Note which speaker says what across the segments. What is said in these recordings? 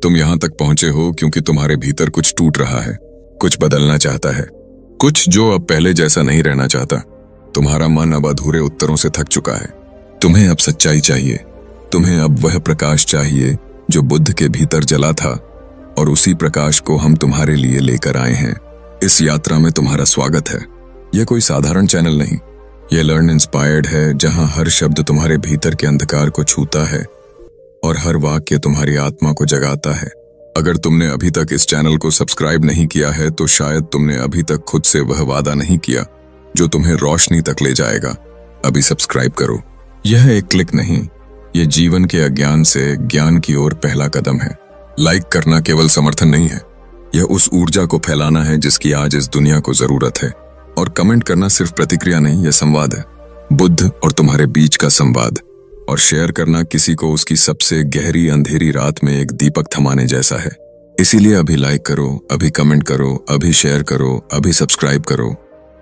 Speaker 1: तुम यहाँ तक पहुंचे हो क्योंकि तुम्हारे भीतर कुछ टूट रहा है, कुछ बदलना चाहता है, कुछ जो अब पहले जैसा नहीं रहना चाहता। तुम्हारा मन अब अधूरे उत्तरों से थक चुका है। तुम्हें अब सच्चाई चाहिए, तुम्हें अब वह प्रकाश चाहिए जो बुद्ध के भीतर जला था, और उसी प्रकाश को हम तुम्हारे लिए लेकर आए हैं। इस यात्रा में तुम्हारा स्वागत है। यह कोई साधारण चैनल नहीं, यह लर्न इंस्पायर्ड है, जहां हर शब्द तुम्हारे भीतर के अंधकार को छूता है और हर वाक्य तुम्हारी आत्मा को जगाता है। अगर तुमने अभी तक इस चैनल को सब्सक्राइब नहीं किया है तो शायद तुमने अभी तक खुद से वह वादा नहीं किया जो तुम्हें रोशनी तक ले जाएगा। अभी सब्सक्राइब करो। यह एक क्लिक नहीं, यह जीवन के अज्ञान से ज्ञान की ओर पहला कदम है। लाइक करना केवल समर्थन नहीं है, यह उस ऊर्जा को फैलाना है जिसकी आज इस दुनिया को जरूरत है। और कमेंट करना सिर्फ प्रतिक्रिया नहीं, यह संवाद है, बुद्ध और तुम्हारे बीच का संवाद। और शेयर करना किसी को उसकी सबसे गहरी अंधेरी रात में एक दीपक थमाने जैसा है। इसीलिए अभी लाइक करो, अभी कमेंट करो, अभी शेयर करो, अभी सब्सक्राइब करो,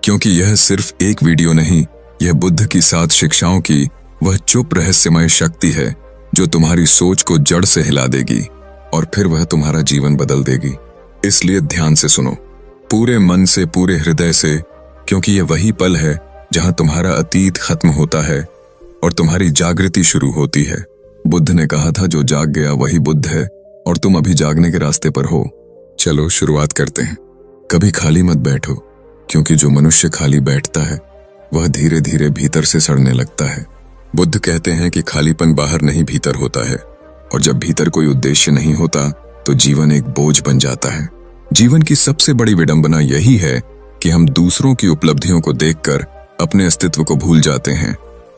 Speaker 1: क्योंकि यह सिर्फ एक वीडियो नहीं, यह बुद्ध की 7 शिक्षाओं की वह चुप रहस्यमय शक्ति है जो तुम्हारी सोच को जड़ से हिला देगी और फिर वह तुम्हारा जीवन बदल देगी। इसलिए ध्यान से सुनो, पूरे मन से, पूरे हृदय से, क्योंकि यह वही पल है जहां तुम्हारा अतीत खत्म होता है और तुम्हारी जागृति शुरू होती है। बुद्ध ने कहा था, जो जाग गया वही बुद्ध है, और तुम अभी जागने के रास्ते पर हो। चलो शुरुआत करते हैं। कभी खाली मत बैठो, क्योंकि जो मनुष्य खाली बैठता है वह धीरे धीरे भीतर से सड़ने लगता है। बुद्ध कहते हैं कि खालीपन बाहर नहीं भीतर होता है, और जब भीतर कोई उद्देश्य नहीं होता तो जीवन एक बोझ बन जाता है। जीवन की सबसे बड़ी विडंबना यही है कि हम दूसरों की उपलब्धियों को देखकर अपने अस्तित्व को भूल जाते हैं।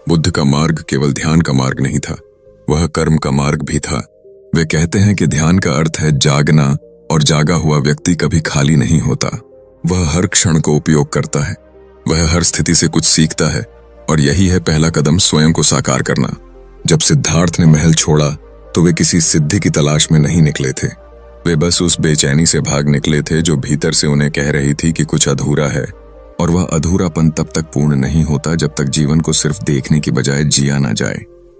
Speaker 1: बुद्ध का मार्ग केवल ध्यान का मार्ग नहीं था, वह कर्म का मार्ग भी था। वे कहते हैं कि ध्यान का अर्थ है जागना, और जागा हुआ व्यक्ति कभी खाली नहीं होता। वह हर क्षण को उपयोग करता है, वह हर स्थिति से कुछ सीखता है, और यही है पहला कदम, स्वयं को साकार करना। जब सिद्धार्थ ने महल छोड़ा तो वे किसी सिद्धि की तलाश में नहीं निकले थे, वे बस उस बेचैनी से भाग निकले थे जो भीतर से उन्हें कह रही थी कि कुछ अधूरा है। और वह अधूरापन तब तक पूर्ण नहीं होता जब तक जीवन को सिर्फ देखने की बजाय जिया ना जाए।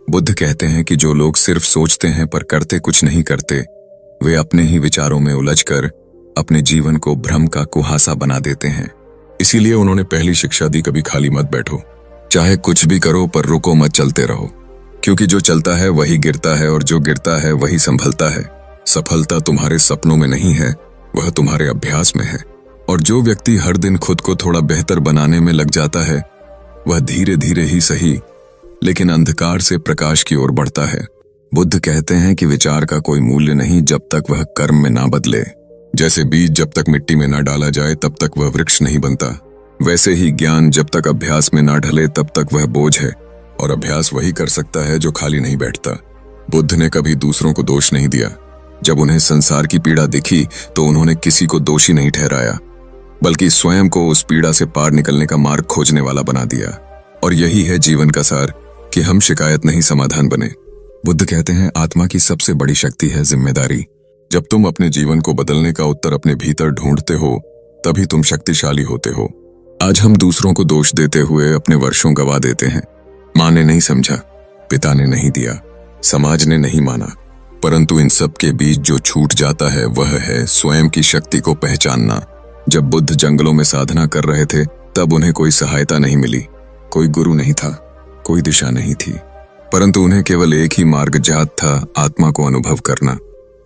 Speaker 1: बुद्ध कहते हैं कि जो लोग सिर्फ सोचते हैं पर करते कुछ नहीं करते, वे अपने ही विचारों में उलझकर अपने जीवन को भ्रम का कुहासा बना देते हैं। इसीलिए उन्होंने पहली शिक्षा दी, कभी खाली मत बैठो, चाहे कुछ भी करो पर रुको मत, चलते रहो, क्योंकि जो चलता है वही गिरता है, और जो गिरता है वही संभलता है। सफलता तुम्हारे सपनों में नहीं है, वह तुम्हारे अभ्यास में है। और जो व्यक्ति हर दिन खुद को थोड़ा बेहतर बनाने में लग जाता है, वह धीरे धीरे ही सही लेकिन अंधकार से प्रकाश की ओर बढ़ता है। बुद्ध कहते हैं कि विचार का कोई मूल्य नहीं जब तक वह कर्म में ना बदले। जैसे बीज जब तक मिट्टी में ना डाला जाए तब तक वह वृक्ष नहीं बनता, वैसे ही ज्ञान जब तक अभ्यास में ना ढले तब तक वह बोझ है, और अभ्यास वही कर सकता है जो खाली नहीं बैठता। बुद्ध ने कभी दूसरों को दोष नहीं दिया। जब उन्हें संसार की पीड़ा दिखी तो उन्होंने किसी को दोषी नहीं ठहराया, बल्कि स्वयं को उस पीड़ा से पार निकलने का मार्ग खोजने वाला बना दिया। और यही है जीवन का सार, कि हम शिकायत नहीं समाधान बने। बुद्ध कहते हैं, आत्मा की सबसे बड़ी शक्ति है जिम्मेदारी। जब तुम अपने जीवन को बदलने का उत्तर अपने भीतर ढूंढते हो, तभी तुम शक्तिशाली होते हो। आज हम दूसरों को दोष देते हुए अपने वर्षों गवा देते हैं। माँ ने नहीं समझा, पिता ने नहीं दिया, समाज ने नहीं माना, परंतु इन सब के बीच जो छूट जाता है वह है स्वयं की शक्ति को पहचानना। जब बुद्ध जंगलों में साधना कर रहे थे तब उन्हें कोई सहायता नहीं मिली, कोई गुरु नहीं था, कोई दिशा नहीं थी, परंतु उन्हें केवल एक ही मार्ग ज्ञात था, आत्मा को अनुभव करना।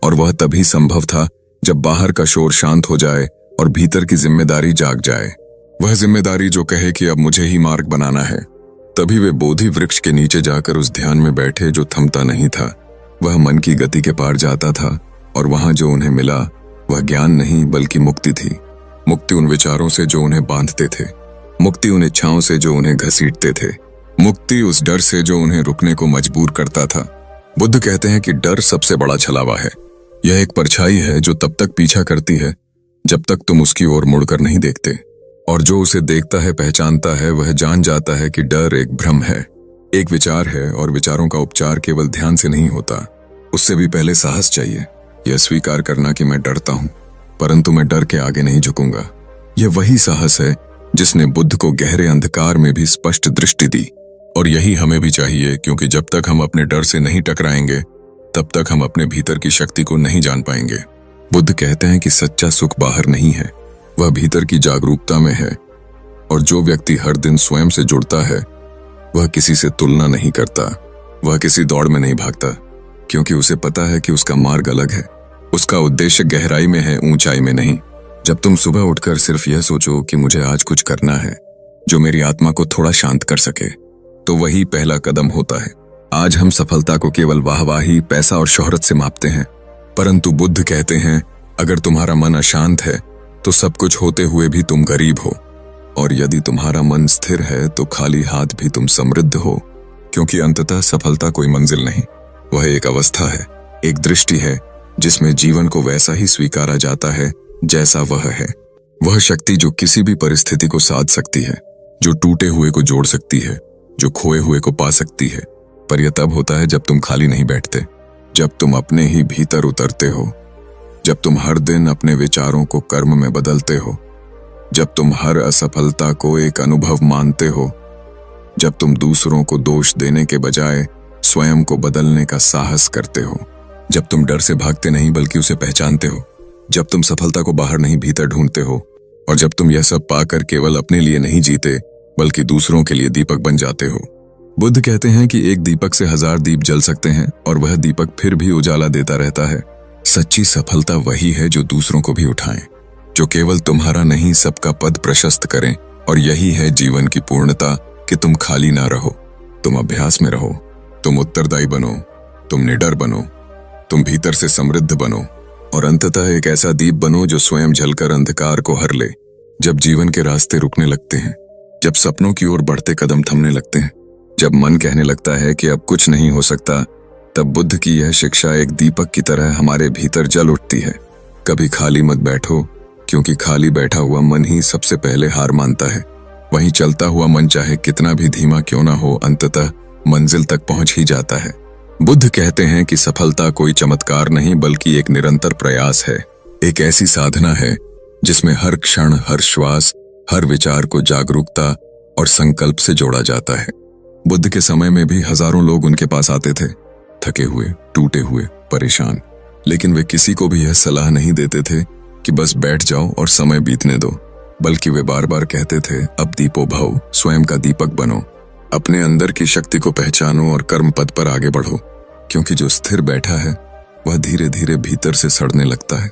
Speaker 1: और वह तभी संभव था जब बाहर का शोर शांत हो जाए और भीतर की जिम्मेदारी जाग जाए। वह जिम्मेदारी जो कहे कि अब मुझे ही मार्ग बनाना है। तभी वे बोधि वृक्ष के नीचे जाकर उस ध्यान में बैठे जो थमता नहीं था। वह मन की गति के पार जाता था, और वहां जो उन्हें मिला वह ज्ञान नहीं बल्कि मुक्ति थी। मुक्ति उन विचारों से जो उन्हें बांधते थे, मुक्ति उन इच्छाओं से जो उन्हें घसीटते थे, मुक्ति उस डर से जो उन्हें रुकने को मजबूर करता था। बुद्ध कहते हैं कि डर सबसे बड़ा छलावा है। यह एक परछाई है जो तब तक पीछा करती है जब तक तुम उसकी ओर मुड़कर नहीं देखते, और जो उसे देखता है, पहचानता है, वह जान जाता है कि डर एक भ्रम है, एक विचार है, और विचारों का उपचार केवल ध्यान से नहीं होता। उससे भी पहले साहस चाहिए, यह स्वीकार करना कि मैं डरता हूं, परंतु मैं डर के आगे नहीं झुकूंगा। यह वही साहस है जिसने बुद्ध को गहरे अंधकार में भी स्पष्ट दृष्टि दी। और यही हमें भी चाहिए, क्योंकि जब तक हम अपने डर से नहीं टकराएंगे तब तक हम अपने भीतर की शक्ति को नहीं जान पाएंगे। बुद्ध कहते हैं कि सच्चा सुख बाहर नहीं है, वह भीतर की जागरूकता में है। और जो व्यक्ति हर दिन स्वयं से जुड़ता है वह किसी से तुलना नहीं करता, वह किसी दौड़ में नहीं भागता, क्योंकि उसे पता है कि उसका मार्ग अलग है। उसका उद्देश्य गहराई में है, ऊंचाई में नहीं। जब तुम सुबह उठकर सिर्फ यह सोचो कि मुझे आज कुछ करना है जो मेरी आत्मा को थोड़ा शांत कर सके, तो वही पहला कदम होता है। आज हम सफलता को केवल वाहवाही, पैसा और शोहरत से मापते हैं, परंतु बुद्ध कहते हैं अगर तुम्हारा मन अशांत है तो सब कुछ होते हुए भी तुम गरीब हो, और यदि तुम्हारा मन स्थिर है तो खाली हाथ भी तुम समृद्ध हो। क्योंकि अंततः सफलता कोई मंजिल नहीं, वह एक अवस्था है, एक दृष्टि है जिसमें जीवन को वैसा ही स्वीकारा जाता है जैसा वह है। वह शक्ति जो किसी भी परिस्थिति को साध सकती है, जो टूटे हुए को जोड़ सकती है, जो खोए हुए को पा सकती है। पर यह तब होता है जब तुम खाली नहीं बैठते, जब तुम अपने ही भीतर उतरते हो, जब तुम हर दिन अपने विचारों को कर्म में बदलते हो, जब तुम हर असफलता को एक अनुभव मानते हो, जब तुम दूसरों को दोष देने के बजाय स्वयं को बदलने का साहस करते हो, जब तुम डर से भागते नहीं बल्कि उसे पहचानते हो, जब तुम सफलता को बाहर नहीं भीतर ढूंढते हो, और जब तुम यह सब पाकर केवल अपने लिए नहीं जीते बल्कि दूसरों के लिए दीपक बन जाते हो। बुद्ध कहते हैं कि एक दीपक से 1000 दीप जल सकते हैं और वह दीपक फिर भी उजाला देता रहता है। सच्ची सफलता वही है जो दूसरों को भी उठाए, जो केवल तुम्हारा नहीं सबका पद प्रशस्त करें। और यही है जीवन की पूर्णता कि तुम खाली ना रहो, तुम अभ्यास में रहो, तुम उत्तरदायी बनो, तुम निडर बनो, तुम भीतर से समृद्ध बनो, और अंततः एक ऐसा दीप बनो जो स्वयं जलकर अंधकार को हर ले। जब जीवन के रास्ते रुकने लगते हैं, जब सपनों की ओर बढ़ते कदम थमने लगते हैं, जब मन कहने लगता है कि अब कुछ नहीं हो सकता, तब बुद्ध की यह शिक्षा एक दीपक की तरह हमारे भीतर जल उठती है। कभी खाली मत बैठो, क्योंकि खाली बैठा हुआ मन ही सबसे पहले हार मानता है। वहीं चलता हुआ मन चाहे कितना भी धीमा क्यों ना हो, अंततः मंजिल तक पहुंच ही जाता है। बुद्ध कहते हैं कि सफलता कोई चमत्कार नहीं बल्कि एक निरंतर प्रयास है, एक ऐसी साधना है जिसमें हर क्षण, हर श्वास, हर विचार को जागरूकता और संकल्प से जोड़ा जाता है। बुद्ध के समय में भी हजारों लोग उनके पास आते थे, थके हुए, टूटे हुए, परेशान, लेकिन वे किसी को भी यह सलाह नहीं देते थे कि बस बैठ जाओ और समय बीतने दो, बल्कि वे बार बार कहते थे अब दीपो भव, स्वयं का दीपक बनो, अपने अंदर की शक्ति को पहचानो और कर्म पथ पर आगे बढ़ो। क्योंकि जो स्थिर बैठा है वह धीरे धीरे भीतर से सड़ने लगता है,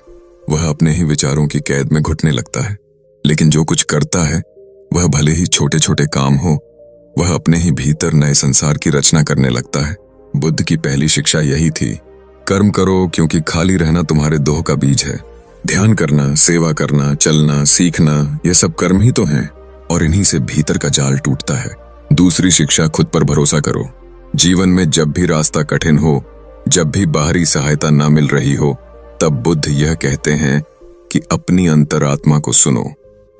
Speaker 1: वह अपने ही विचारों की कैद में घुटने लगता है। लेकिन जो कुछ करता है वह भले ही छोटे छोटे काम हो, वह अपने ही भीतर नए संसार की रचना करने लगता है। बुद्ध की पहली शिक्षा यही थी, कर्म करो क्योंकि खाली रहना तुम्हारे दोह का बीज है। ध्यान करना, सेवा करना, चलना, सीखना, ये सब कर्म ही तो हैं, और इन्हीं से भीतर का जाल टूटता है। दूसरी शिक्षा, खुद पर भरोसा करो। जीवन में जब भी रास्ता कठिन हो, जब भी बाहरी सहायता ना मिल रही हो, तब बुद्ध यह कहते हैं कि अपनी अंतरात्मा को सुनो।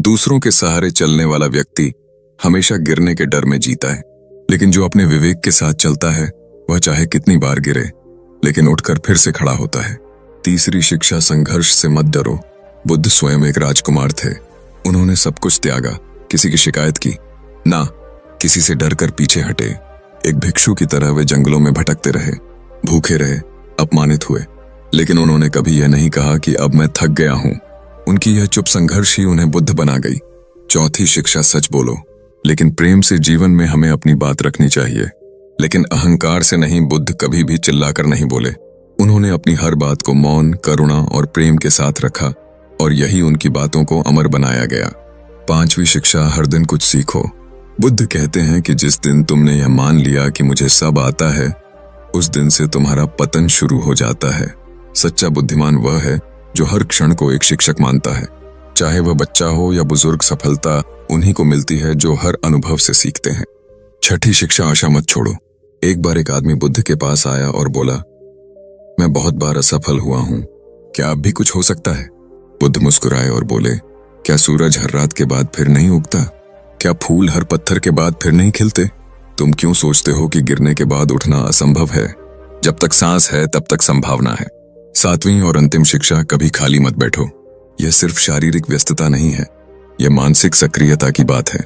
Speaker 1: दूसरों के सहारे चलने वाला व्यक्ति हमेशा गिरने के डर में जीता है, लेकिन जो अपने विवेक के साथ चलता है वह चाहे कितनी बार गिरे लेकिन उठकर फिर से खड़ा होता है। तीसरी शिक्षा, संघर्ष से मत डरो। बुद्ध स्वयं एक राजकुमार थे, उन्होंने सब कुछ त्यागा, किसी की शिकायत की ना, किसी से डरकर पीछे हटे। एक भिक्षु की तरह वे जंगलों में भटकते रहे, भूखे रहे, अपमानित हुए, लेकिन उन्होंने कभी यह नहीं कहा कि अब मैं थक गया हूं। उनकी यह चुप संघर्ष ही उन्हें बुद्ध बना गई। चौथी शिक्षा, सच बोलो, लेकिन प्रेम से। जीवन में हमें अपनी बात रखनी चाहिए, लेकिन अहंकार से नहीं। बुद्ध कभी भी चिल्लाकर नहीं बोले, उन्होंने अपनी हर बात को मौन, करुणा और प्रेम के साथ रखा, और यही उनकी बातों को अमर बनाया गया। पांचवी शिक्षा, हर दिन कुछ सीखो। बुद्ध कहते हैं कि जिस दिन तुमने यह मान लिया कि मुझे सब आता है, उस दिन से तुम्हारा पतन शुरू हो जाता है। सच्चा बुद्धिमान वह है जो हर क्षण को एक शिक्षक मानता है, चाहे वह बच्चा हो या बुजुर्ग। सफलता उन्हीं को मिलती है जो हर अनुभव से सीखते हैं। छठी शिक्षा, आशा मत छोड़ो। एक बार एक आदमी बुद्ध के पास आया और बोला, मैं बहुत बार असफल हुआ हूं, क्या अब भी कुछ हो सकता है? बुद्ध मुस्कुराए और बोले, क्या सूरज हर रात के बाद फिर नहीं उगता? क्या फूल हर पत्थर के बाद फिर नहीं खिलते? तुम क्यों सोचते हो कि गिरने के बाद उठना असंभव है? जब तक सांस है तब तक संभावना है। सातवीं और अंतिम शिक्षा, कभी खाली मत बैठो। यह सिर्फ शारीरिक व्यस्तता नहीं है, यह मानसिक सक्रियता की बात है।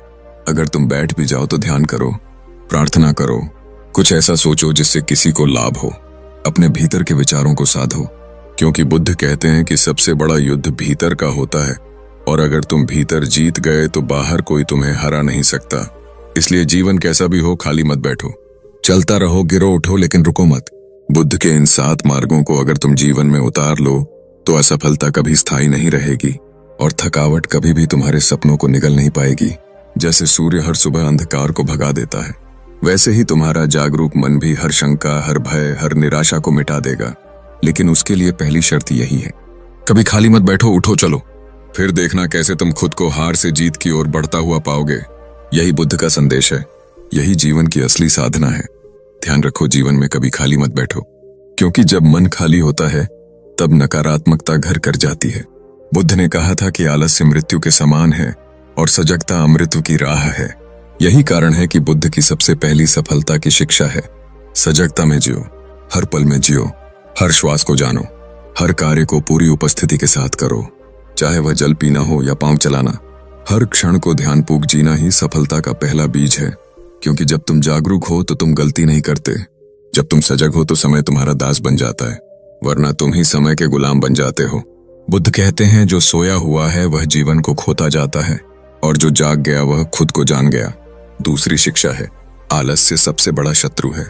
Speaker 1: अगर तुम बैठ भी जाओ तो ध्यान करो, प्रार्थना करो, कुछ ऐसा सोचो जिससे किसी को लाभ हो। अपने भीतर के विचारों को साधो, क्योंकि बुद्ध कहते हैं कि सबसे बड़ा युद्ध भीतर का होता है, और अगर तुम भीतर जीत गए तो बाहर कोई तुम्हें हरा नहीं सकता। इसलिए जीवन कैसा भी हो, खाली मत बैठो, चलता रहो, गिरो उठो, लेकिन रुको मत। बुद्ध के इन 7 मार्गों को अगर तुम जीवन में उतार लो तो असफलता कभी स्थायी नहीं रहेगी और थकावट कभी भी तुम्हारे सपनों को निगल नहीं पाएगी। जैसे सूर्य हर सुबह अंधकार को भगा देता है, वैसे ही तुम्हारा जागरूक मन भी हर शंका, हर भय, हर निराशा को मिटा देगा। लेकिन उसके लिए पहली शर्त यही है, कभी खाली मत बैठो, उठो, चलो। फिर देखना कैसे तुम खुद को हार से जीत की ओर बढ़ता हुआ पाओगे। यही बुद्ध का संदेश है, यही जीवन की असली साधना है। ध्यान रखो, जीवन में कभी खाली मत बैठो, क्योंकि जब मन खाली होता है तब नकारात्मकता घर कर जाती है। बुद्ध ने कहा था कि आलस्य मृत्यु के समान है और सजगता अमृत की राह है। यही कारण है कि बुद्ध की सबसे पहली सफलता की शिक्षा है, सजगता में जियो, हर पल में जियो, हर श्वास को जानो, हर कार्य को पूरी उपस्थिति के साथ करो, चाहे वह जल पीना हो या पांव चलाना। हर क्षण को ध्यानपूर्वक जीना ही सफलता का पहला बीज है, क्योंकि जब तुम जागरूक हो तो तुम गलती नहीं करते। जब तुम सजग हो तो समय तुम्हारा दास बन जाता है, वरना तुम ही समय के गुलाम बन जाते हो। बुद्ध कहते हैं, जो सोया हुआ है वह जीवन को खोता जाता है और जो जाग गया वह खुद को जान गया। दूसरी शिक्षा है, आलस्य सबसे बड़ा शत्रु है।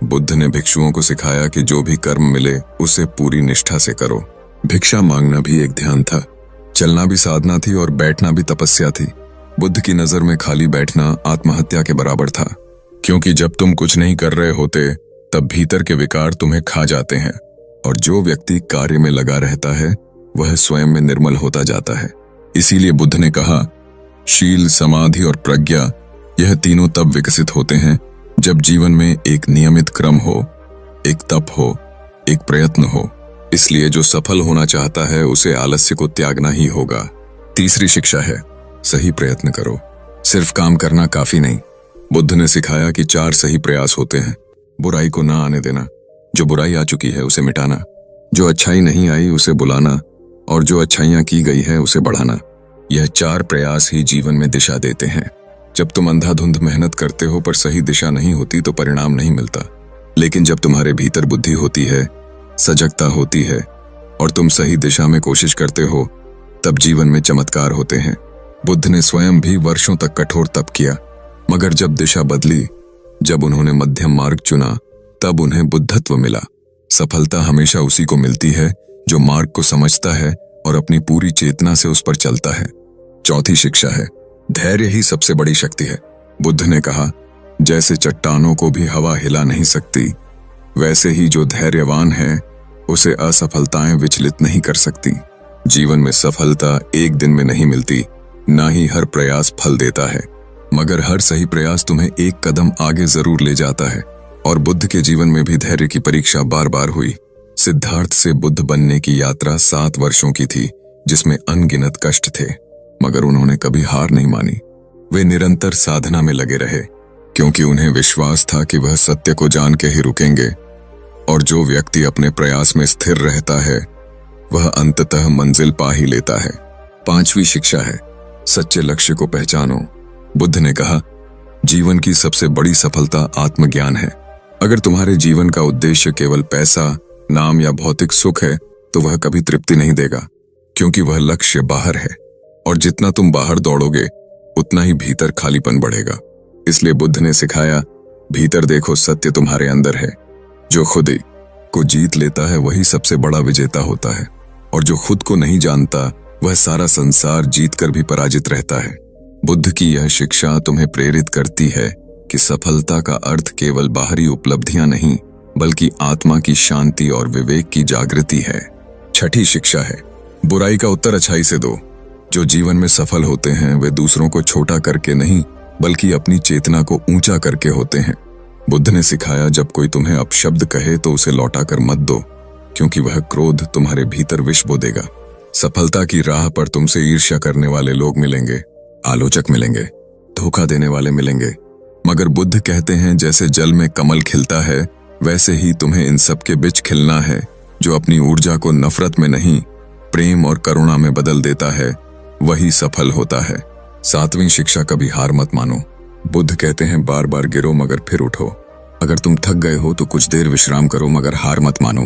Speaker 1: बुद्ध ने भिक्षुओं को सिखाया कि जो भी कर्म मिले उसे पूरी निष्ठा से करो। भिक्षा मांगना भी एक ध्यान था, चलना भी साधना थी और बैठना भी तपस्या थी। बुद्ध की नजर में खाली बैठना आत्महत्या के बराबर था, क्योंकि जब तुम कुछ नहीं कर रहे होते तब भीतर के विकार तुम्हें खा जाते हैं, और जो व्यक्ति कार्य में लगा रहता है वह स्वयं में निर्मल होता जाता है। इसीलिए बुद्ध ने कहा, शील, समाधि और प्रज्ञा, यह तीनों तब विकसित होते हैं जब जीवन में एक नियमित क्रम हो, एक तप हो, एक प्रयत्न हो। इसलिए जो सफल होना चाहता है उसे आलस्य को त्यागना ही होगा। तीसरी शिक्षा है, सही प्रयत्न करो, सिर्फ काम करना काफी नहीं। बुद्ध ने सिखाया कि 4 सही प्रयास होते हैं। बुराई को ना आने देना, जो बुराई आ चुकी है उसे मिटाना, जो अच्छाई नहीं आई उसे बुलाना, और जो अच्छाइयां की गई है उसे बढ़ाना। यह 4 प्रयास ही जीवन में दिशा देते हैं। जब तुम अंधाधुंध मेहनत करते हो पर सही दिशा नहीं होती तो परिणाम नहीं मिलता। लेकिन जब तुम्हारे भीतर बुद्धि होती है, सजगता होती है और तुम सही दिशा में कोशिश करते हो, तब जीवन में चमत्कार होते हैं। बुद्ध ने स्वयं भी वर्षों तक कठोर तप किया, मगर जब दिशा बदली, जब उन्होंने मध्यम मार्ग चुना, तब उन्हें बुद्धत्व मिला। सफलता हमेशा उसी को मिलती है जो मार्ग को समझता है और अपनी पूरी चेतना से उस पर चलता है। चौथी शिक्षा है, धैर्य ही सबसे बड़ी शक्ति है। बुद्ध ने कहा, जैसे चट्टानों को भी हवा हिला नहीं सकती, वैसे ही जो धैर्यवान है उसे असफलताएं विचलित नहीं कर सकती। जीवन में सफलता एक दिन में नहीं मिलती, ना ही हर प्रयास फल देता है, मगर हर सही प्रयास तुम्हें एक कदम आगे जरूर ले जाता है। और बुद्ध के जीवन में भी धैर्य की परीक्षा बार बार हुई। सिद्धार्थ से बुद्ध बनने की यात्रा 7 वर्षों की थी, जिसमें अनगिनत कष्ट थे, मगर उन्होंने कभी हार नहीं मानी। वे निरंतर साधना में लगे रहे, क्योंकि उन्हें विश्वास था कि वह सत्य को जान के ही रुकेंगे, और जो व्यक्ति अपने प्रयास में स्थिर रहता है वह अंततः मंजिल पा ही लेता है। 5वीं शिक्षा है, सच्चे लक्ष्य को पहचानो। बुद्ध ने कहा, जीवन की सबसे बड़ी सफलता आत्मज्ञान है। अगर तुम्हारे जीवन का उद्देश्य केवल पैसा, नाम या भौतिक सुख है तो वह कभी तृप्ति नहीं देगा, क्योंकि वह लक्ष्य बाहर है, और जितना तुम बाहर दौड़ोगे उतना ही भीतर खालीपन बढ़ेगा। इसलिए बुद्ध ने सिखाया, भीतर देखो, सत्य तुम्हारे अंदर है। जो खुद ही को जीत लेता है वही सबसे बड़ा विजेता होता है, और जो खुद को नहीं जानता वह सारा संसार जीतकर भी पराजित रहता है। बुद्ध की यह शिक्षा तुम्हें प्रेरित करती है कि सफलता का अर्थ केवल बाहरी उपलब्धियां नहीं, बल्कि आत्मा की शांति और विवेक की जागृति है। 6ठी शिक्षा है, बुराई का उत्तर अच्छाई से दो। जो जीवन में सफल होते हैं वे दूसरों को छोटा करके नहीं, बल्कि अपनी चेतना को ऊंचा करके होते हैं। बुद्ध ने सिखाया, जब कोई तुम्हें अपशब्द कहे तो उसे लौटाकर मत दो, क्योंकि वह क्रोध तुम्हारे भीतर विष बो देगा। सफलता की राह पर तुमसे ईर्ष्या करने वाले लोग मिलेंगे, आलोचक मिलेंगे, धोखा देने वाले मिलेंगे, मगर बुद्ध कहते हैं, जैसे जल में कमल खिलता है वैसे ही तुम्हें इन सब के बीच खिलना है। जो अपनी ऊर्जा को नफरत में नहीं, प्रेम और करुणा में बदल देता है वही सफल होता है। 7वीं शिक्षा, कभी हार मत मानो। बुद्ध कहते हैं, बार बार गिरो मगर फिर उठो। अगर तुम थक गए हो तो कुछ देर विश्राम करो, मगर हार मत मानो,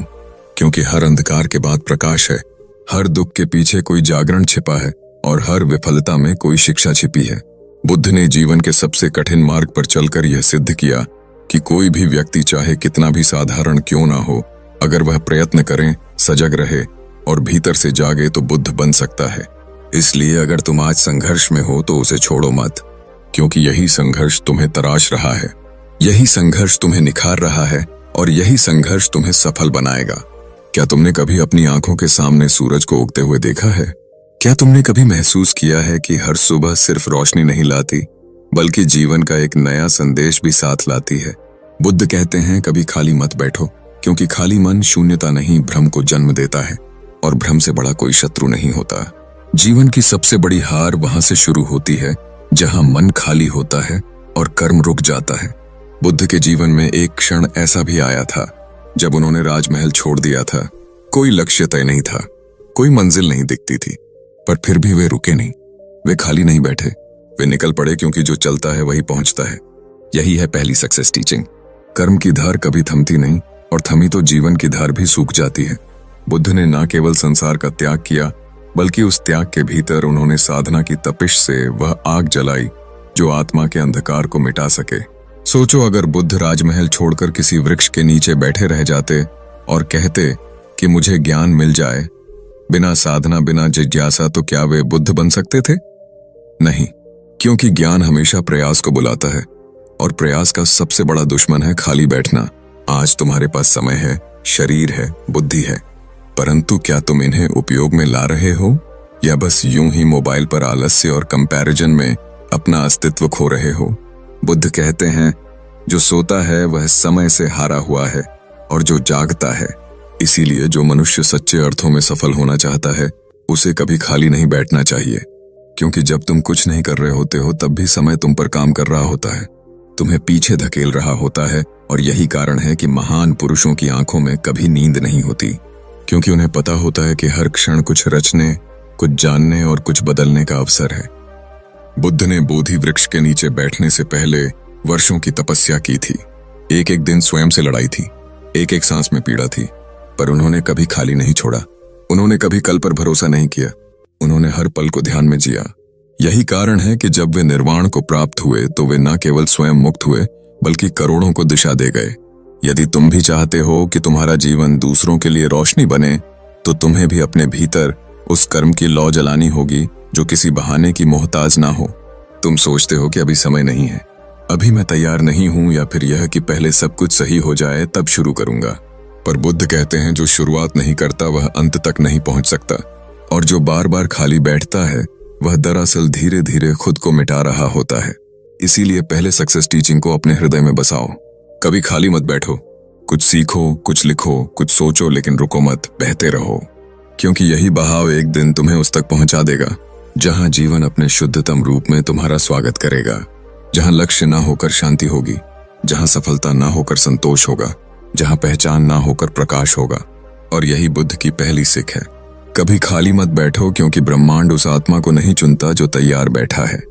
Speaker 1: क्योंकि हर अंधकार के बाद प्रकाश है, हर दुख के पीछे कोई जागरण छिपा है और हर विफलता में कोई शिक्षा छिपी है। बुद्ध ने जीवन के सबसे कठिन मार्ग पर चलकर यह सिद्ध किया कि कोई भी व्यक्ति चाहे कितना भी साधारण क्यों ना हो, अगर वह प्रयत्न करे, सजग रहे और भीतर से जागे तो बुद्ध बन सकता है। इसलिए अगर तुम आज संघर्ष में हो तो उसे छोड़ो मत, क्योंकि यही संघर्ष तुम्हें तराश रहा है, यही संघर्ष तुम्हें निखार रहा है और यही संघर्ष तुम्हें सफल बनाएगा। क्या तुमने कभी अपनी आंखों के सामने सूरज को उगते हुए देखा है? क्या तुमने कभी महसूस किया है कि हर सुबह सिर्फ रोशनी नहीं लाती, बल्कि जीवन का एक नया संदेश भी साथ लाती है? बुद्ध कहते हैं, कभी खाली मत बैठो, क्योंकि खाली मन शून्यता नहीं, भ्रम को जन्म देता है और भ्रम से बड़ा कोई शत्रु नहीं होता। जीवन की सबसे बड़ी हार वहां से शुरू होती है जहां मन खाली होता है और कर्म रुक जाता है। बुद्ध के जीवन में एक क्षण ऐसा भी आया था जब उन्होंने राजमहल छोड़ दिया था। कोई लक्ष्य तय नहीं था, कोई मंजिल नहीं दिखती थी, पर फिर भी वे रुके नहीं, वे खाली नहीं बैठे, वे निकल पड़े, क्योंकि जो चलता है वही पहुंचता है। यही है पहली सक्सेस टीचिंग। कर्म की धार कभी थमती नहीं, और थमी तो जीवन की धार भी सूख जाती है। बुद्ध ने न केवल संसार का त्याग किया, बल्कि उस त्याग के भीतर उन्होंने साधना की तपिश से वह आग जलाई जो आत्मा के अंधकार को मिटा सके। सोचो, अगर बुद्ध राजमहल छोड़कर किसी वृक्ष के नीचे बैठे रह जाते और कहते कि मुझे ज्ञान मिल जाए, बिना साधना, बिना जिज्ञासा, तो क्या वे बुद्ध बन सकते थे? नहीं, क्योंकि ज्ञान हमेशा प्रयास को बुलाता है और प्रयास का सबसे बड़ा दुश्मन है खाली बैठना। आज तुम्हारे पास समय है, शरीर है, बुद्धि है, परंतु क्या तुम इन्हें उपयोग में ला रहे हो, या बस यूं ही मोबाइल पर आलस्य और कंपैरिजन में अपना अस्तित्व खो रहे हो? बुद्ध कहते हैं, जो सोता है वह समय से हारा हुआ है और जो जागता है। इसीलिए जो मनुष्य सच्चे अर्थों में सफल होना चाहता है, उसे कभी खाली नहीं बैठना चाहिए, क्योंकि जब तुम कुछ नहीं कर रहे होते हो तब भी समय तुम पर काम कर रहा होता है, तुम्हें पीछे धकेल रहा होता है। और यही कारण है कि महान पुरुषों की आंखों में कभी नींद नहीं होती, क्योंकि उन्हें पता होता है कि हर क्षण कुछ रचने, कुछ जानने और कुछ बदलने का अवसर है। बुद्ध ने बोधि वृक्ष के नीचे बैठने से पहले वर्षों की तपस्या की थी। एक एक दिन स्वयं से लड़ाई थी, एक एक सांस में पीड़ा थी, पर उन्होंने कभी खाली नहीं छोड़ा। उन्होंने कभी कल पर भरोसा नहीं किया, उन्होंने हर पल को ध्यान में जिया। यही कारण है कि जब वे निर्वाण को प्राप्त हुए तो वे न केवल स्वयं मुक्त हुए, बल्कि करोड़ों को दिशा दे गए। यदि तुम भी चाहते हो कि तुम्हारा जीवन दूसरों के लिए रोशनी बने, तो तुम्हें भी अपने भीतर उस कर्म की लौ जलानी होगी जो किसी बहाने की मोहताज ना हो। तुम सोचते हो कि अभी समय नहीं है, अभी मैं तैयार नहीं हूं, या फिर यह कि पहले सब कुछ सही हो जाए तब शुरू करूंगा। पर बुद्ध कहते हैं, जो शुरुआत नहीं करता वह अंत तक नहीं पहुंच सकता, और जो बार बार खाली बैठता है वह दरअसल धीरे धीरे खुद को मिटा रहा होता है। इसीलिए पहले सक्सेस टीचिंग को अपने हृदय में बसाओ। कभी खाली मत बैठो, कुछ सीखो, कुछ लिखो, कुछ सोचो, लेकिन रुको मत, बहते रहो, क्योंकि यही बहाव एक दिन तुम्हें उस तक पहुंचा देगा जहां जीवन अपने शुद्धतम रूप में तुम्हारा स्वागत करेगा, जहां लक्ष्य ना होकर शांति होगी, जहां सफलता ना होकर संतोष होगा, जहां पहचान ना होकर प्रकाश होगा। और यही बुद्ध की पहली सीख है। कभी खाली मत बैठो, क्योंकि ब्रह्मांड उस आत्मा को नहीं चुनता जो तैयार बैठा है,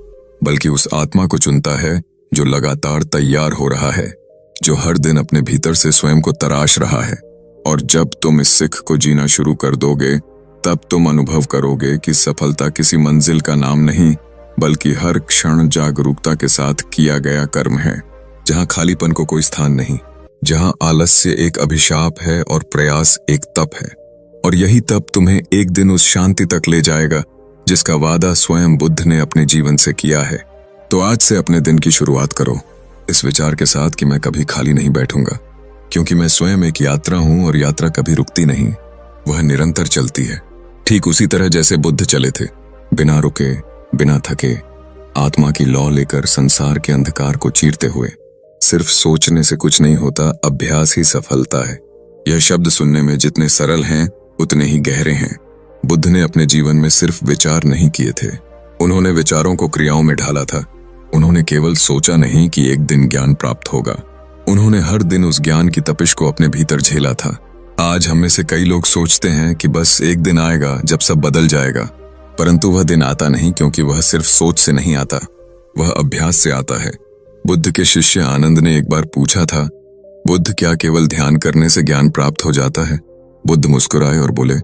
Speaker 1: बल्कि उस आत्मा को चुनता है जो लगातार तैयार हो रहा है, जो हर दिन अपने भीतर से स्वयं को तराश रहा है। और जब तुम इस सीख को जीना शुरू कर दोगे, तब तुम अनुभव करोगे कि सफलता किसी मंजिल का नाम नहीं, बल्कि हर क्षण जागरूकता के साथ किया गया कर्म है, जहां खालीपन को कोई स्थान नहीं, जहां आलस्य एक अभिशाप है और प्रयास एक तप है। और यही तप तुम्हें एक दिन उस शांति तक ले जाएगा जिसका वादा स्वयं बुद्ध ने अपने जीवन से किया है। तो आज से अपने दिन की शुरुआत करो इस विचार के साथ कि मैं कभी खाली नहीं बैठूंगा, क्योंकि मैं स्वयं एक यात्रा हूं और यात्रा कभी रुकती नहीं, वह निरंतर चलती है। ठीक उसी तरह जैसे बुद्ध चले थे, बिना रुके, बिना थके, आत्मा की लौ लेकर संसार के अंधकार को चीरते हुए। सिर्फ सोचने से कुछ नहीं होता, अभ्यास ही सफलता है। यह शब्द सुनने में जितने सरल हैं उतने ही गहरे हैं। बुद्ध ने अपने जीवन में सिर्फ विचार नहीं किए थे, उन्होंने विचारों को क्रियाओं में ढाला था। उन्होंने केवल सोचा नहीं कि एक दिन ज्ञान प्राप्त होगा, उन्होंने हर दिन उस ज्ञान की तपिश को अपने भीतर झेला था। आज हम में से कई लोग सोचते हैं कि बस एक दिन आएगा जब सब बदल जाएगा, परंतु वह दिन आता नहीं, क्योंकि वह सिर्फ सोच से नहीं आता, वह अभ्यास से आता है। बुद्ध के शिष्य आनंद ने एक बार पूछा था बुद्ध, क्या केवल ध्यान करने से ज्ञान प्राप्त हो जाता है? बुद्ध मुस्कुराए और बोले,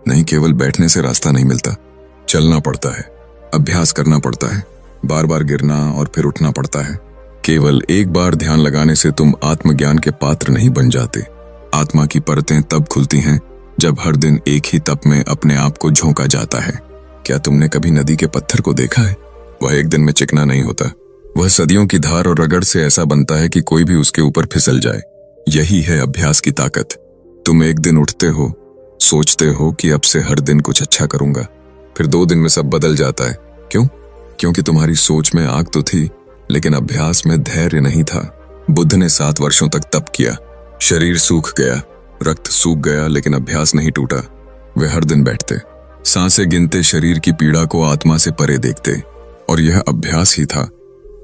Speaker 1: नहीं, केवल बैठने से रास्ता नहीं मिलता। चलना पड़ता है, अभ्यास करना पड़ता है, बार बार गिरना और फिर उठना पड़ता है। केवल एक बार ध्यान लगाने से तुम आत्मज्ञान के पात्र नहीं बन जाते। आत्मा की परतें तब खुलती हैं जब हर दिन एक ही तप में अपने आप को झोंका जाता है। क्या तुमने कभी नदी के पत्थर को देखा है? वह एक दिन में चिकना नहीं होता। वह सदियों की धार और रगड़ से ऐसा बनता है कि कोई भी उसके ऊपर फिसल जाए। यही है अभ्यास की ताकत। तुम एक दिन उठते हो, सोचते हो कि अब से हर दिन कुछ अच्छा करूंगा, फिर 2 दिन में सब बदल जाता है। क्यों? क्योंकि तुम्हारी सोच में आग तो थी, लेकिन अभ्यास में धैर्य नहीं था। बुद्ध ने 7 वर्षों तक तप किया। शरीर सूख गया, रक्त सूख गया, लेकिन अभ्यास नहीं टूटा। वे हर दिन बैठते, सांसें गिनते, शरीर की पीड़ा को आत्मा से परे देखते, और यह अभ्यास ही था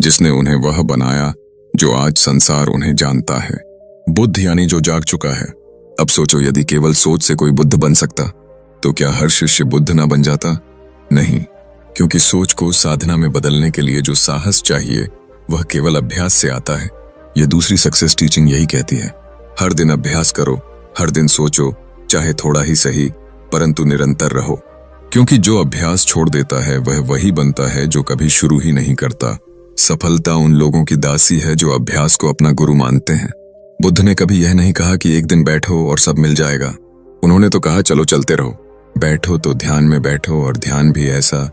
Speaker 1: जिसने उन्हें वह बनाया जो आज संसार उन्हें जानता है। बुद्ध यानी जो जाग चुका है। अब सोचो, यदि केवल सोच से कोई बुद्ध बन सकता, तो क्या हर शिष्य बुद्ध ना बन जाता? नहीं, क्योंकि सोच को साधना में बदलने के लिए जो साहस चाहिए वह केवल अभ्यास से आता है। यह दूसरी सक्सेस टीचिंग यही कहती है। हर दिन अभ्यास करो, हर दिन सोचो, चाहे थोड़ा ही सही, परंतु निरंतर रहो। क्योंकि जो अभ्यास छोड़ देता है वह वही बनता है जो कभी शुरू ही नहीं करता। सफलता उन लोगों की दासी है जो अभ्यास को अपना गुरु मानते हैं। बुद्ध ने कभी यह नहीं कहा कि एक दिन बैठो और सब मिल जाएगा। उन्होंने तो कहा, चलो चलते रहो। बैठो तो ध्यान में बैठो, और ध्यान भी ऐसा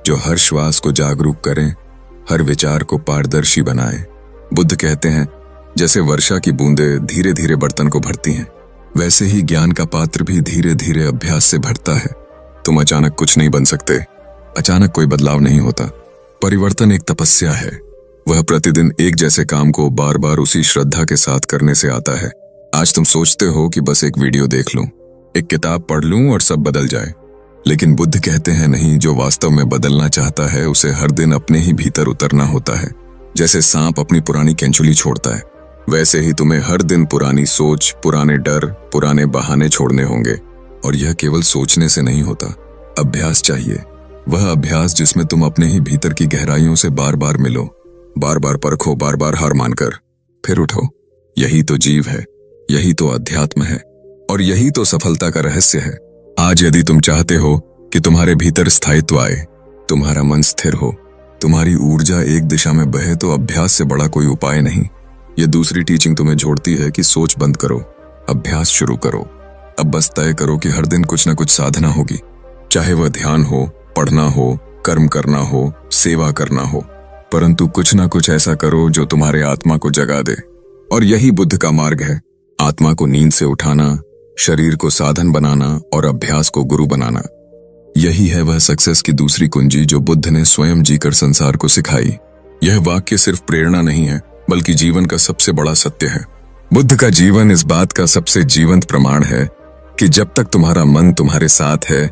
Speaker 1: जो हर श्वास को जागरूक करे, हर विचार को पारदर्शी बनाए। बुद्ध कहते हैं, जैसे वर्षा की बूंदें धीरे धीरे बर्तन को भरती हैं, वैसे ही ज्ञान का पात्र भी धीरे धीरे अभ्यास से भरता है। तुम अचानक कुछ नहीं बन सकते, अचानक कोई बदलाव नहीं होता। परिवर्तन एक तपस्या है। वह प्रतिदिन एक जैसे काम को बार बार उसी श्रद्धा के साथ करने से आता है। आज तुम सोचते हो कि बस एक वीडियो देख लूं, एक किताब पढ़ लूं और सब बदल जाए, लेकिन बुद्ध कहते हैं नहीं, जो वास्तव में बदलना चाहता है उसे हर दिन अपने ही भीतर उतरना होता है। जैसे सांप अपनी पुरानी केंचुली छोड़ता है, वैसे ही तुम्हें हर दिन पुरानी सोच, पुराने डर, पुराने बहाने छोड़ने होंगे। और यह केवल सोचने से नहीं होता, अभ्यास चाहिए। वह अभ्यास जिसमें तुम अपने ही भीतर की गहराइयों से बार बार मिलो, बार बार परखो, बार बार हार मानकर फिर उठो। यही तो जीव है, यही तो अध्यात्म है, और यही तो सफलता का रहस्य है। आज यदि तुम चाहते हो कि तुम्हारे भीतर स्थायित्व आए, तुम्हारा मन स्थिर हो, तुम्हारी ऊर्जा एक दिशा में बहे, तो अभ्यास से बड़ा कोई उपाय नहीं। यह दूसरी टीचिंग तुम्हें जोड़ती है कि सोच बंद करो, अभ्यास शुरू करो। अब बस तय करो कि हर दिन कुछ न कुछ साधना होगी, चाहे वह ध्यान हो, पढ़ना हो, कर्म करना हो, सेवा करना हो, परंतु कुछ न कुछ ऐसा करो जो तुम्हारे आत्मा को जगा दे। और यही बुद्ध का मार्ग है, आत्मा को नींद से उठाना, शरीर को साधन बनाना और अभ्यास को गुरु बनाना। यही है वह सक्सेस की दूसरी कुंजी जो बुद्ध ने स्वयं जीकर संसार को सिखाई। यह वाक्य सिर्फ प्रेरणा नहीं है, बल्कि जीवन का सबसे बड़ा सत्य है। बुद्ध का जीवन इस बात का सबसे जीवंत प्रमाण है कि जब तक तुम्हारा मन तुम्हारे साथ है,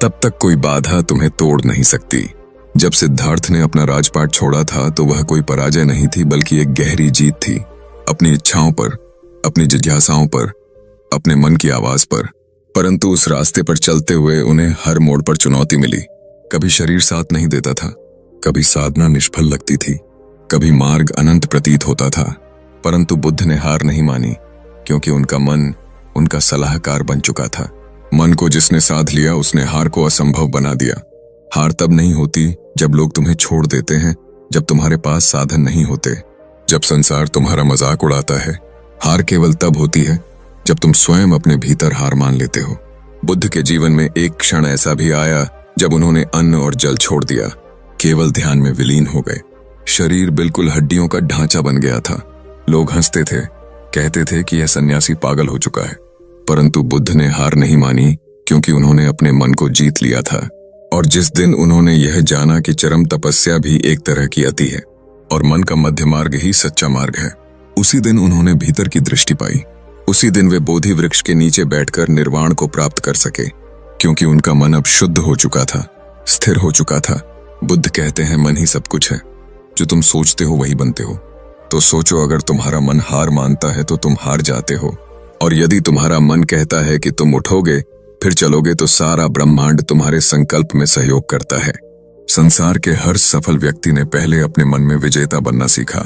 Speaker 1: तब तक कोई बाधा तुम्हें तोड़ नहीं सकती। जब सिद्धार्थ ने अपना राजपाट छोड़ा था तो वह कोई पराजय नहीं थी, बल्कि एक गहरी जीत थी। अपनी इच्छाओं पर, अपनी जिज्ञासाओं पर, अपने मन की आवाज पर। परंतु उस रास्ते पर चलते हुए उन्हें हर मोड़ पर चुनौती मिली। कभी शरीर साथ नहीं देता था, कभी साधना निष्फल लगती थी, कभी मार्ग अनंत प्रतीत होता था, परंतु बुद्ध ने हार नहीं मानी, क्योंकि उनका मन उनका सलाहकार बन चुका था। मन को जिसने साध लिया उसने हार को असंभव बना दिया। हार तब नहीं होती जब लोग तुम्हें छोड़ देते हैं, जब तुम्हारे पास साधन नहीं होते, जब संसार तुम्हारा मजाक उड़ाता है। हार केवल तब होती है जब तुम स्वयं अपने भीतर हार मान लेते हो। बुद्ध के जीवन में एक क्षण ऐसा भी आया जब उन्होंने अन्न और जल छोड़ दिया, केवल ध्यान में विलीन हो गए। शरीर बिल्कुल हड्डियों का ढांचा बन गया था। लोग हंसते थे, कहते थे कि यह सन्यासी पागल हो चुका है, परंतु बुद्ध ने हार नहीं मानी, क्योंकि उन्होंने अपने मन को जीत लिया था। और जिस दिन उन्होंने यह जाना कि चरम तपस्या भी एक तरह की अति है और मन का मध्य मार्ग ही सच्चा मार्ग है, उसी दिन उन्होंने भीतर की दृष्टि पाई। उसी दिन वे बोधि वृक्ष के नीचे बैठकर निर्वाण को प्राप्त कर सके, क्योंकि उनका मन अब शुद्ध हो चुका था, स्थिर हो चुका था। बुद्ध कहते हैं, मन ही सब कुछ है, जो तुम सोचते हो वही बनते हो। तो सोचो, अगर तुम्हारा मन हार मानता है तो तुम हार जाते हो, और यदि तुम्हारा मन कहता है कि तुम उठोगे फिर चलोगे, तो सारा ब्रह्मांड तुम्हारे संकल्प में सहयोग करता है। संसार के हर सफल व्यक्ति ने पहले अपने मन में विजेता बनना सीखा,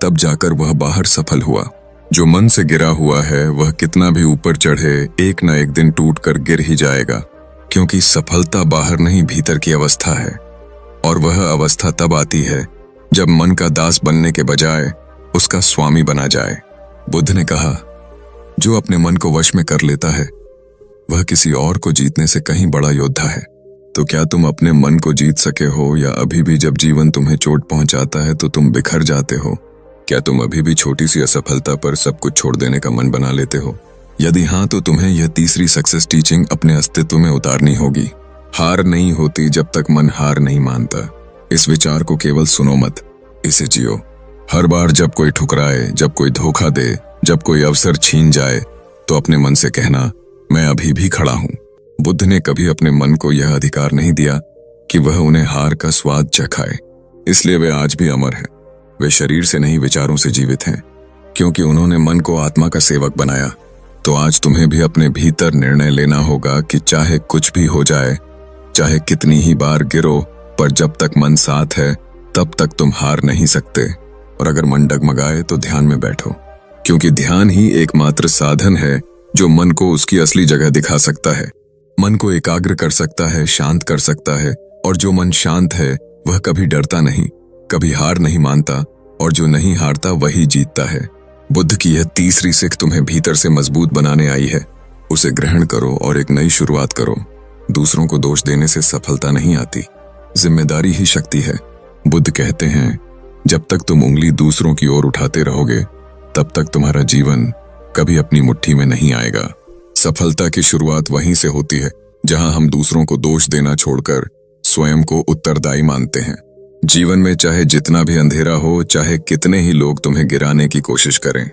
Speaker 1: तब जाकर वह बाहर सफल हुआ। जो मन से गिरा हुआ है वह कितना भी ऊपर चढ़े एक न एक दिन टूट कर गिर ही जाएगा, क्योंकि सफलता बाहर नहीं भीतर की अवस्था है। और वह अवस्था तब आती है जब मन का दास बनने के बजाय उसका स्वामी बना जाए। बुद्ध ने कहा, जो अपने मन को वश में कर लेता है वह किसी और को जीतने से कहीं बड़ा योद्धा है। तो क्या तुम अपने मन को जीत सके हो, या अभी भी जब जीवन तुम्हें चोट पहुंचाता है तो तुम बिखर जाते हो? क्या तुम अभी भी छोटी सी असफलता पर सब कुछ छोड़ देने का मन बना लेते हो? यदि हाँ, तो तुम्हें यह तीसरी सक्सेस टीचिंग अपने अस्तित्व में उतारनी होगी। हार नहीं होती जब तक मन हार नहीं मानता। इस विचार को केवल सुनो मत, इसे जियो। हर बार जब कोई ठुकराए, जब कोई धोखा दे, जब कोई अवसर छीन जाए, तो अपने मन से कहना, मैं अभी भी खड़ा हूं। बुद्ध ने कभी अपने मन को यह अधिकार नहीं दिया कि वह उन्हें हार का स्वाद चखाए, इसलिए वे आज भी अमर हैं। वे शरीर से नहीं, विचारों से जीवित हैं, क्योंकि उन्होंने मन को आत्मा का सेवक बनाया। तो आज तुम्हें भी अपने भीतर निर्णय लेना होगा कि चाहे कुछ भी हो जाए, चाहे कितनी ही बार गिरो, पर जब तक मन साथ है तब तक तुम हार नहीं सकते। और अगर मन डगमगाए तो ध्यान में बैठो, क्योंकि ध्यान ही एकमात्र साधन है जो मन को उसकी असली जगह दिखा सकता है, मन को एकाग्र कर सकता है, शांत कर सकता है। और जो मन शांत है वह कभी डरता नहीं, कभी हार नहीं मानता, और जो नहीं हारता वही जीतता है। बुद्ध की यह तीसरी सीख तुम्हें भीतर से मजबूत बनाने आई है। उसे ग्रहण करो और एक नई शुरुआत करो। दूसरों को दोष देने से सफलता नहीं आती, जिम्मेदारी ही शक्ति है। बुद्ध कहते हैं, जब तक तुम उंगली दूसरों की ओर उठाते रहोगे तब तक तुम्हारा जीवन कभी अपनी मुट्ठी में नहीं आएगा। सफलता की शुरुआत वहीं से होती है जहां हम दूसरों को दोष देना छोड़कर स्वयं को उत्तरदायी मानते हैं। जीवन में चाहे जितना भी अंधेरा हो, चाहे कितने ही लोग तुम्हें गिराने की कोशिश करें,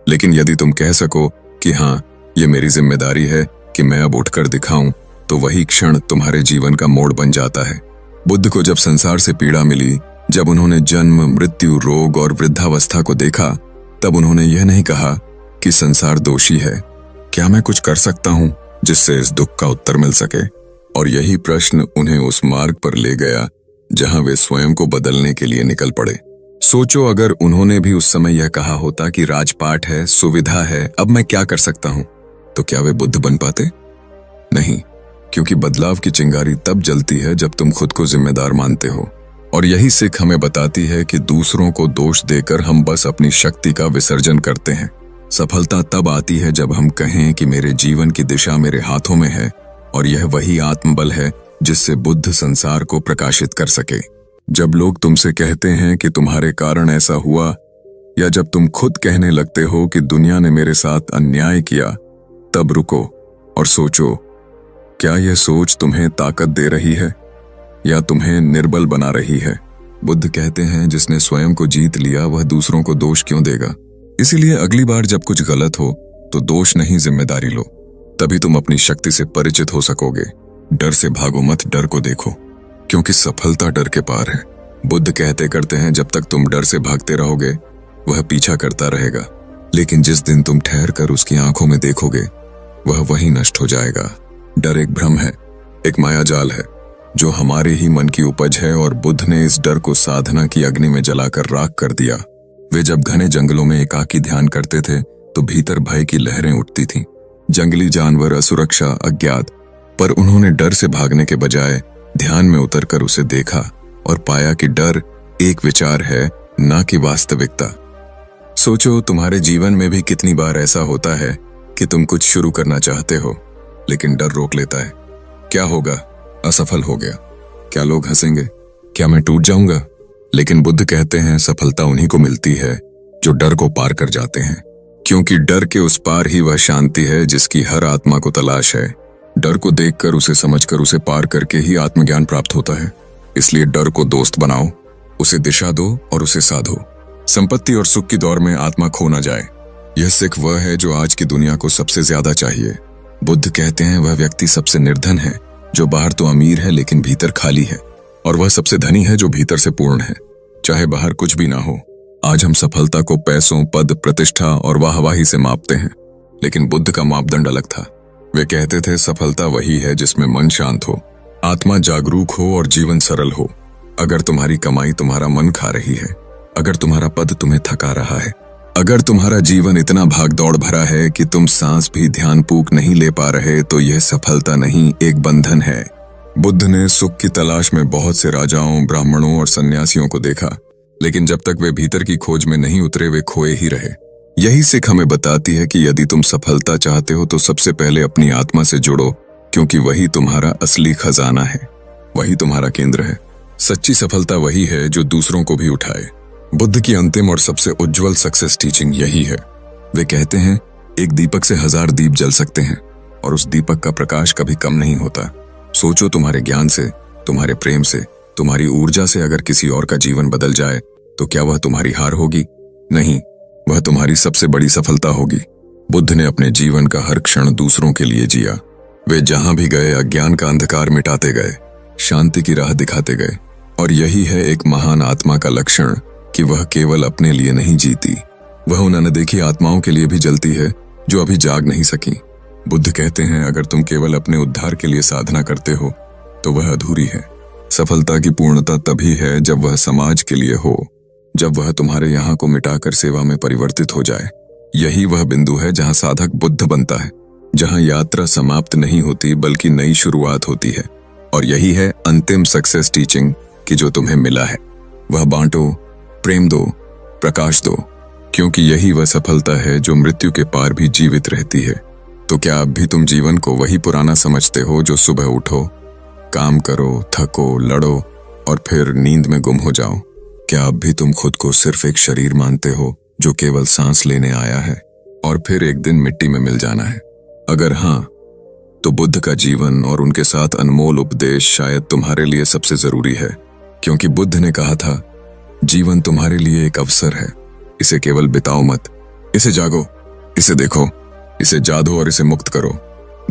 Speaker 1: लेकिन यदि तुम कह सको कि हाँ, ये मेरी जिम्मेदारी है कि मैं अब उठकर दिखाऊं, तो वही क्षण तुम्हारे जीवन का मोड़ बन जाता है। बुद्ध को जब संसार से पीड़ा मिली, जब उन्होंने जन्म, मृत्यु, रोग और वृद्धावस्था को देखा, तब उन्होंने यह नहीं कहा कि संसार दोषी है, क्या मैं कुछ कर सकता हूं जिससे इस दुख का उत्तर मिल सके? और यही प्रश्न उन्हें उस मार्ग पर ले गया जहां वे स्वयं को बदलने के लिए निकल पड़े। सोचो, अगर उन्होंने भी उस समय यह कहा होता कि राजपाट है, सुविधा है, अब मैं क्या कर सकता हूं, तो क्या वे बुद्ध बन पाते? नहीं, क्योंकि बदलाव की चिंगारी तब जलती है जब तुम खुद को जिम्मेदार मानते हो। और यही सीख हमें बताती है कि दूसरों को दोष देकर हम बस अपनी शक्ति का विसर्जन करते हैं। सफलता तब आती है जब हम कहें कि मेरे जीवन की दिशा मेरे हाथों में है, और यह वही आत्मबल है जिससे बुद्ध संसार को प्रकाशित कर सके। जब लोग तुमसे कहते हैं कि तुम्हारे कारण ऐसा हुआ, या जब तुम खुद कहने लगते हो कि दुनिया ने मेरे साथ अन्याय किया, तब रुको और सोचो, क्या यह सोच तुम्हें ताकत दे रही है या तुम्हें निर्बल बना रही है? बुद्ध कहते हैं, जिसने स्वयं को जीत लिया वह दूसरों को दोष क्यों देगा? इसीलिए अगली बार जब कुछ गलत हो तो दोष नहीं, जिम्मेदारी लो। तभी तुम अपनी शक्ति से परिचित हो सकोगे। डर से भागो मत, डर को देखो, क्योंकि सफलता डर के पार है। बुद्ध कहते करते हैं, जब तक तुम डर से भागते रहोगे वह पीछा करता रहेगा, लेकिन जिस दिन तुम ठहर कर उसकी आंखों में देखोगे वह वहीं नष्ट हो जाएगा। डर एक भ्रम है, एक मायाजाल है जो हमारे ही मन की उपज है, और बुद्ध ने इस डर को साधना की अग्नि में जलाकर राख कर दिया। वे जब घने जंगलों में एकाकी ध्यान करते थे तो भीतर भय की लहरें उठती थीं। जंगली जानवर, असुरक्षा, अज्ञात, पर उन्होंने डर से भागने के बजाय ध्यान में उतरकर उसे देखा और पाया कि डर एक विचार है, ना कि वास्तविकता। सोचो, तुम्हारे जीवन में भी कितनी बार ऐसा होता है कि तुम कुछ शुरू करना चाहते हो लेकिन डर रोक लेता है। क्या होगा? असफल हो गया। क्या लोग हंसेंगे? क्या मैं टूट जाऊंगा? लेकिन बुद्ध कहते हैं, सफलता उन्हीं को मिलती है जो डर को पार कर जाते हैं, क्योंकि डर के उस पार ही वह शांति है जिसकी हर आत्मा को तलाश है। डर को देखकर, उसे समझकर, उसे पार करके ही आत्मज्ञान प्राप्त होता है। इसलिए डर को दोस्त बनाओ, उसे दिशा दो और उसे साधो। संपत्ति और सुख की दौड़ में आत्मा खो न जाए। यह सिख वह है जो आज की दुनिया को सबसे ज्यादा चाहिए। बुद्ध कहते हैं, वह व्यक्ति सबसे निर्धन है जो बाहर तो अमीर है लेकिन भीतर खाली है, और वह सबसे धनी है जो भीतर से पूर्ण है, चाहे बाहर कुछ भी ना हो। आज हम सफलता को पैसों, पद, प्रतिष्ठा और वाहवाही से मापते हैं, लेकिन बुद्ध का मापदंड अलग था। वे कहते थे, सफलता वही है जिसमें मन शांत हो, आत्मा जागरूक हो और जीवन सरल हो। अगर तुम्हारी कमाई तुम्हारा मन खा रही है, अगर तुम्हारा पद तुम्हें थका रहा है, अगर तुम्हारा जीवन इतना भागदौड़ भरा है कि तुम सांस भी ध्यानपूर्वक नहीं ले पा रहे तो यह सफलता नहीं, एक बंधन है। बुद्ध ने सुख की तलाश में बहुत से राजाओं, ब्राह्मणों और सन्यासियों को देखा, लेकिन जब तक वे भीतर की खोज में नहीं उतरे वे खोए ही रहे। यही सीख हमें बताती है कि यदि तुम सफलता चाहते हो तो सबसे पहले अपनी आत्मा से जुड़ो, क्योंकि वही तुम्हारा असली खजाना है, वही तुम्हारा केंद्र है। सच्ची सफलता वही है जो दूसरों को भी उठाए। बुद्ध की अंतिम और सबसे उज्जवल सक्सेस टीचिंग यही है। वे कहते हैं, एक दीपक से 1000 दीप जल सकते हैं और उस दीपक का प्रकाश कभी कम नहीं होता। सोचो, तुम्हारे ज्ञान से, तुम्हारे प्रेम से, तुम्हारी ऊर्जा से अगर किसी और का जीवन बदल जाए तो क्या वह तुम्हारी हार होगी? नहीं, वह तुम्हारी सबसे बड़ी सफलता होगी। बुद्ध ने अपने जीवन का हर क्षण दूसरों के लिए जिया। वे जहां भी गए अज्ञान का अंधकार मिटाते गए, शांति की राह दिखाते गए, और यही है एक महान आत्मा का लक्षण कि वह केवल अपने लिए नहीं जीती, वह उन अनदेखी आत्माओं के लिए भी जलती है जो अभी जाग नहीं सकी। बुद्ध कहते हैं, अगर तुम केवल अपने उद्धार के लिए साधना करते हो तो वह अधूरी है। सफलता की पूर्णता तभी है जब वह समाज के लिए हो, जब वह तुम्हारे यहाँ को मिटाकर सेवा में परिवर्तित हो जाए। यही वह बिंदु है जहाँ साधक बुद्ध बनता है, जहाँ यात्रा समाप्त नहीं होती बल्कि नई शुरुआत होती है। और यही है अंतिम सक्सेस टीचिंग कि जो तुम्हें मिला है वह बांटो, प्रेम दो, प्रकाश दो, क्योंकि यही वह सफलता है जो मृत्यु के पार भी जीवित रहती है। तो क्या अब भी तुम जीवन को वही पुराना समझते हो जो सुबह उठो, काम करो, थको, लड़ो और फिर नींद में गुम हो जाओ? क्या अब भी तुम खुद को सिर्फ एक शरीर मानते हो जो केवल सांस लेने आया है और फिर एक दिन मिट्टी में मिल जाना है? अगर हाँ, तो बुद्ध का जीवन और उनके साथ अनमोल उपदेश शायद तुम्हारे लिए सबसे जरूरी है, क्योंकि बुद्ध ने कहा था, जीवन तुम्हारे लिए एक अवसर है, इसे केवल बिताओ मत, इसे जागो, इसे देखो, इसे जादो और इसे मुक्त करो।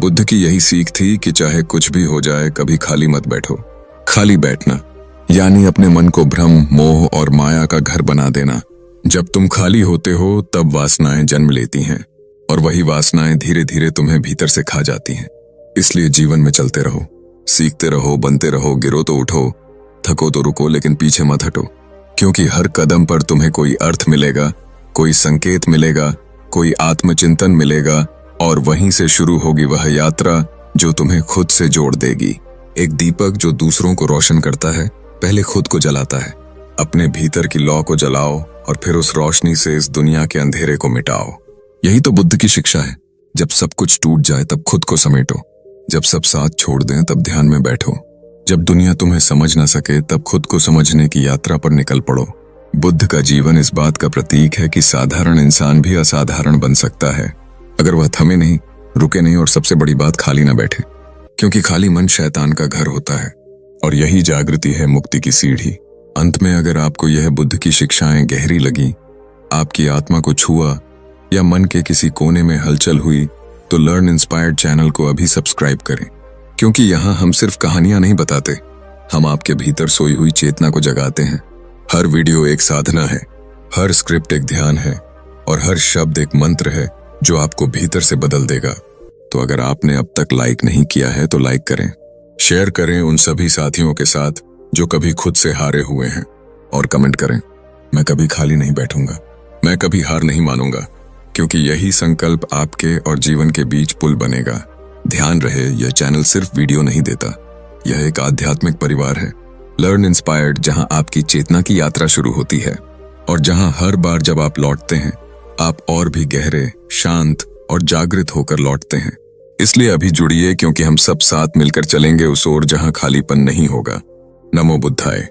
Speaker 1: बुद्ध की यही सीख थी कि चाहे कुछ भी हो जाए कभी खाली मत बैठो। खाली बैठना यानी अपने मन को भ्रम, मोह और माया का घर बना देना। जब तुम खाली होते हो तब वासनाएं जन्म लेती हैं और वही वासनाएं धीरे धीरे तुम्हें भीतर से खा जाती हैं। इसलिए जीवन में चलते रहो, सीखते रहो, बनते रहो, गिरो तो उठो, थको तो रुको, लेकिन पीछे मत हटो, क्योंकि हर कदम पर तुम्हें कोई अर्थ मिलेगा, कोई संकेत मिलेगा, कोई आत्मचिंतन मिलेगा और वहीं से शुरू होगी वह यात्रा जो तुम्हें खुद से जोड़ देगी। एक दीपक जो दूसरों को रोशन करता है पहले खुद को जलाता है। अपने भीतर की लौ को जलाओ और फिर उस रोशनी से इस दुनिया के अंधेरे को मिटाओ। यही तो बुद्ध की शिक्षा है। जब सब कुछ टूट जाए तब खुद को समेटो, जब सब साथ छोड़ दें तब ध्यान में बैठो, जब दुनिया तुम्हें समझ न सके तब खुद को समझने की यात्रा पर निकल पड़ो। बुद्ध का जीवन इस बात का प्रतीक है कि साधारण इंसान भी असाधारण बन सकता है, अगर वह थमे नहीं, रुके नहीं और सबसे बड़ी बात खाली न बैठे, क्योंकि खाली मन शैतान का घर होता है और यही जागृति है मुक्ति की सीढ़ी। अंत में अगर आपको यह बुद्ध की शिक्षाएं गहरी लगी, आपकी आत्मा को छुआ या मन के किसी कोने में हलचल हुई, तो लर्न इंस्पायर्ड चैनल को अभी सब्सक्राइब करें, क्योंकि यहाँ हम सिर्फ कहानियां नहीं बताते, हम आपके भीतर सोई हुई चेतना को जगाते हैं। हर वीडियो एक साधना है, हर स्क्रिप्ट एक ध्यान है और हर शब्द एक मंत्र है जो आपको भीतर से बदल देगा। तो अगर आपने अब तक लाइक नहीं किया है तो लाइक करें, शेयर करें उन सभी साथियों के साथ जो कभी खुद से हारे हुए हैं, और कमेंट करें, मैं कभी खाली नहीं बैठूंगा, मैं कभी हार नहीं मानूंगा, क्योंकि यही संकल्प आपके और जीवन के बीच पुल बनेगा। ध्यान रहे, यह चैनल सिर्फ वीडियो नहीं देता, यह एक आध्यात्मिक परिवार है। लर्न इंस्पायर्ड, जहां आपकी चेतना की यात्रा शुरू होती है और जहां हर बार जब आप लौटते हैं आप और भी गहरे, शांत और जागृत होकर लौटते हैं। इसलिए अभी जुड़िए, क्योंकि हम सब साथ मिलकर चलेंगे उस ओर जहां खालीपन नहीं होगा। नमो बुद्धाय।